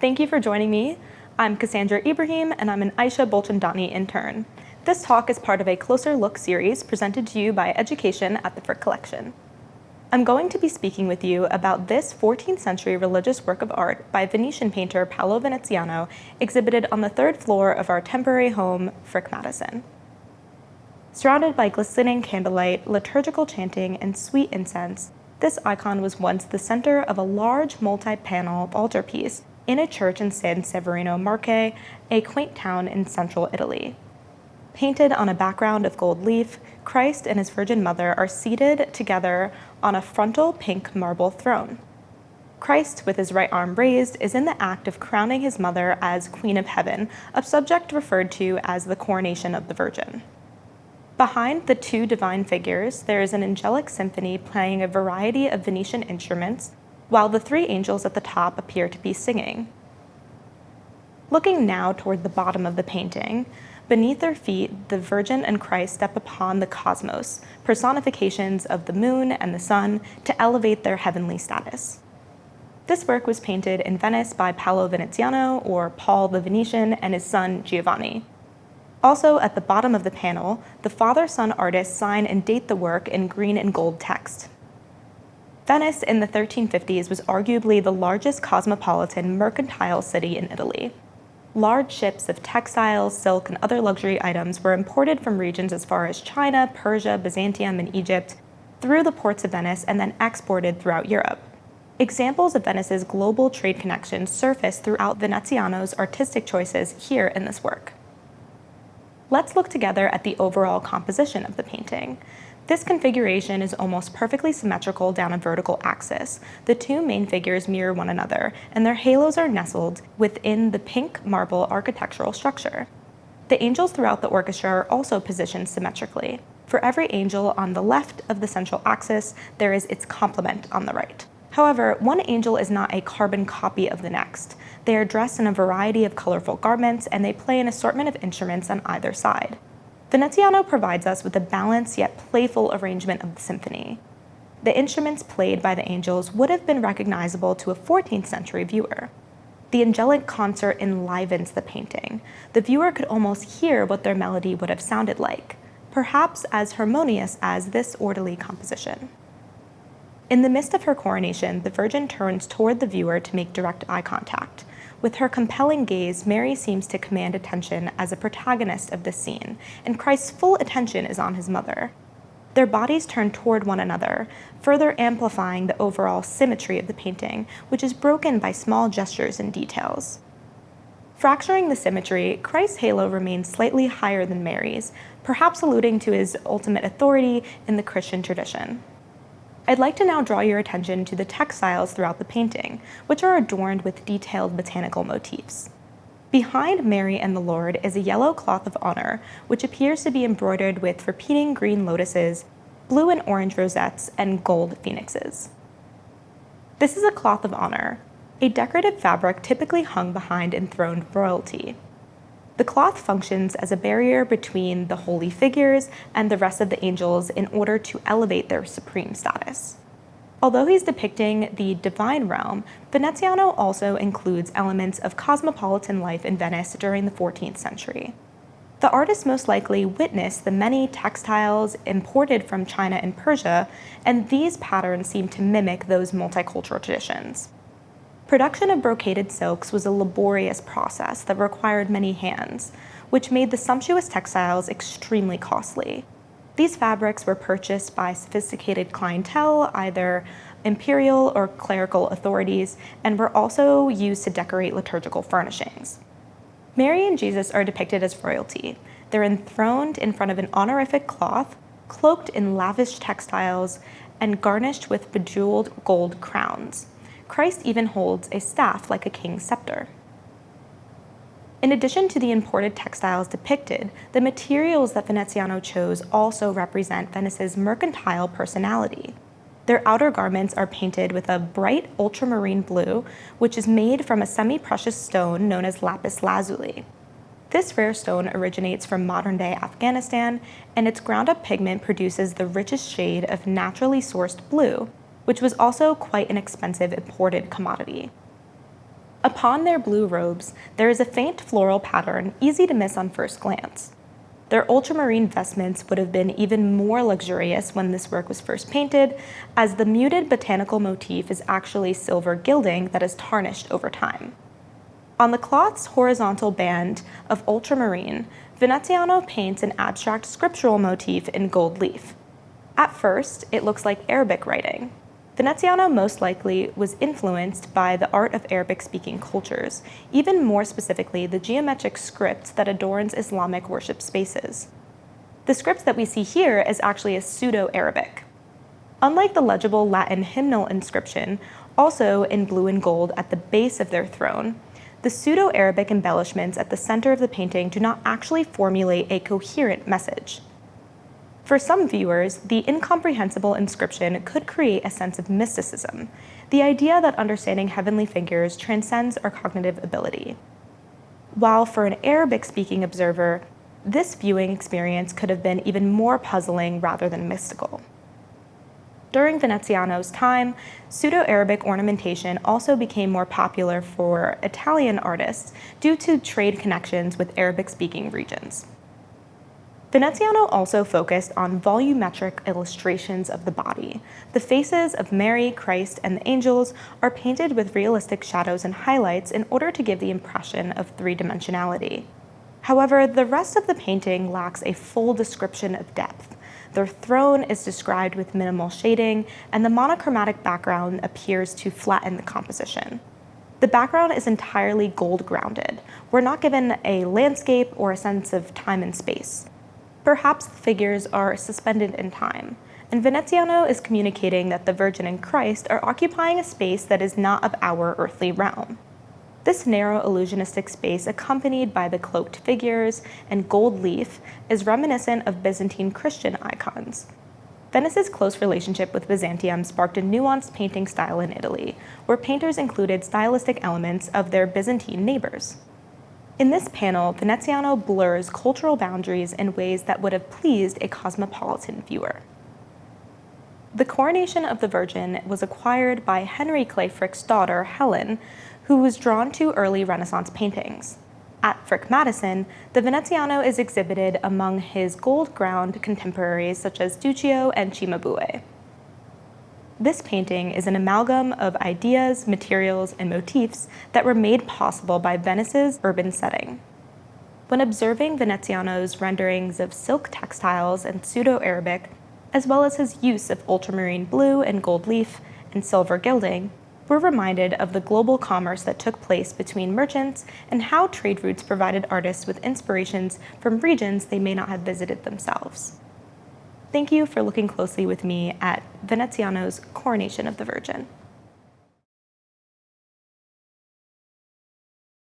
Thank you for joining me. I'm Kassandra Ibrahim, and I'm an Ayesha Bulchandani Intern. This talk is part of a Closer Look series presented to you by Education at the Frick Collection. I'm going to be speaking with you about this 14th century religious work of art by Venetian painter Paolo Veneziano, exhibited on the third floor of our temporary home, Frick Madison. Surrounded by glistening candlelight, liturgical chanting, and sweet incense, this icon was once the center of a large multi-panel altarpiece in a church in San Severino Marche, a quaint town in central Italy. Painted on a background of gold leaf, Christ and his Virgin Mother are seated together on a frontal pink marble throne. Christ, with his right arm raised, is in the act of crowning his mother as Queen of Heaven, a subject referred to as the Coronation of the Virgin. Behind the two divine figures, there is an angelic symphony playing a variety of Venetian instruments, while the three angels at the top appear to be singing. Looking now toward the bottom of the painting, beneath their feet, the Virgin and Christ step upon the cosmos, personifications of the moon and the sun, to elevate their heavenly status. This work was painted in Venice by Paolo Veneziano, or Paul the Venetian, and his son Giovanni. Also, at the bottom of the panel, the father-son artists sign and date the work in green and gold text. Venice in the 1350s was arguably the largest cosmopolitan mercantile city in Italy. Large ships of textiles, silk, and other luxury items were imported from regions as far as China, Persia, Byzantium, and Egypt through the ports of Venice and then exported throughout Europe. Examples of Venice's global trade connections surface throughout Veneziano's artistic choices here in this work. Let's look together at the overall composition of the painting. This configuration is almost perfectly symmetrical down a vertical axis. The two main figures mirror one another, and their halos are nestled within the pink marble architectural structure. The angels throughout the orchestra are also positioned symmetrically. For every angel on the left of the central axis, there is its complement on the right. However, one angel is not a carbon copy of the next. They are dressed in a variety of colorful garments, and they play an assortment of instruments on either side. Veneziano provides us with a balanced yet playful arrangement of the symphony. The instruments played by the angels would have been recognizable to a 14th century viewer. The angelic concert enlivens the painting. The viewer could almost hear what their melody would have sounded like, perhaps as harmonious as this orderly composition. In the midst of her coronation, the Virgin turns toward the viewer to make direct eye contact. With her compelling gaze, Mary seems to command attention as a protagonist of this scene, and Christ's full attention is on his mother. Their bodies turn toward one another, further amplifying the overall symmetry of the painting, which is broken by small gestures and details. Fracturing the symmetry, Christ's halo remains slightly higher than Mary's, perhaps alluding to his ultimate authority in the Christian tradition. I'd like to now draw your attention to the textiles throughout the painting, which are adorned with detailed botanical motifs. Behind Mary and the Lord is a yellow cloth of honor, which appears to be embroidered with repeating green lotuses, blue and orange rosettes, and gold phoenixes. This is a cloth of honor, a decorative fabric typically hung behind enthroned royalty. The cloth functions as a barrier between the holy figures and the rest of the angels in order to elevate their supreme status. Although he's depicting the divine realm, Veneziano also includes elements of cosmopolitan life in Venice during the 14th century. The artist most likely witnessed the many textiles imported from China and Persia, and these patterns seem to mimic those multicultural traditions. Production of brocaded silks was a laborious process that required many hands, which made the sumptuous textiles extremely costly. These fabrics were purchased by sophisticated clientele, either imperial or clerical authorities, and were also used to decorate liturgical furnishings. Mary and Jesus are depicted as royalty. They're enthroned in front of an honorific cloth, cloaked in lavish textiles, and garnished with bejeweled gold crowns. Christ even holds a staff like a king's scepter. In addition to the imported textiles depicted, the materials that Veneziano chose also represent Venice's mercantile personality. Their outer garments are painted with a bright ultramarine blue, which is made from a semi-precious stone known as lapis lazuli. This rare stone originates from modern-day Afghanistan, and its ground-up pigment produces the richest shade of naturally sourced blue, which was also quite an expensive imported commodity. Upon their blue robes, there is a faint floral pattern easy to miss on first glance. Their ultramarine vestments would have been even more luxurious when this work was first painted, as the muted botanical motif is actually silver gilding that is tarnished over time. On the cloth's horizontal band of ultramarine, Veneziano paints an abstract scriptural motif in gold leaf. At first, it looks like Arabic writing. Veneziano most likely was influenced by the art of Arabic-speaking cultures, even more specifically the geometric script that adorns Islamic worship spaces. The script that we see here is actually a pseudo-Arabic. Unlike the legible Latin hymnal inscription, also in blue and gold at the base of their throne, the pseudo-Arabic embellishments at the center of the painting do not actually formulate a coherent message. For some viewers, the incomprehensible inscription could create a sense of mysticism, the idea that understanding heavenly figures transcends our cognitive ability. While for an Arabic-speaking observer, this viewing experience could have been even more puzzling rather than mystical. During Veneziano's time, pseudo-Arabic ornamentation also became more popular for Italian artists due to trade connections with Arabic-speaking regions. Veneziano also focused on volumetric illustrations of the body. The faces of Mary, Christ, and the angels are painted with realistic shadows and highlights in order to give the impression of three-dimensionality. However, the rest of the painting lacks a full description of depth. Their throne is described with minimal shading, and the monochromatic background appears to flatten the composition. The background is entirely gold-grounded. We're not given a landscape or a sense of time and space. Perhaps the figures are suspended in time, and Veneziano is communicating that the Virgin and Christ are occupying a space that is not of our earthly realm. This narrow illusionistic space, accompanied by the cloaked figures and gold leaf, is reminiscent of Byzantine Christian icons. Venice's close relationship with Byzantium sparked a nuanced painting style in Italy, where painters included stylistic elements of their Byzantine neighbors. In this panel, Veneziano blurs cultural boundaries in ways that would have pleased a cosmopolitan viewer. The Coronation of the Virgin was acquired by Henry Clay Frick's daughter, Helen, who was drawn to early Renaissance paintings. At Frick Madison, the Veneziano is exhibited among his gold-ground contemporaries such as Duccio and Cimabue. This painting is an amalgam of ideas, materials, and motifs that were made possible by Venice's urban setting. When observing Veneziano's renderings of silk textiles and pseudo-Arabic, as well as his use of ultramarine blue and gold leaf and silver gilding, we're reminded of the global commerce that took place between merchants and how trade routes provided artists with inspirations from regions they may not have visited themselves. Thank you for looking closely with me at Veneziano's Coronation of the Virgin.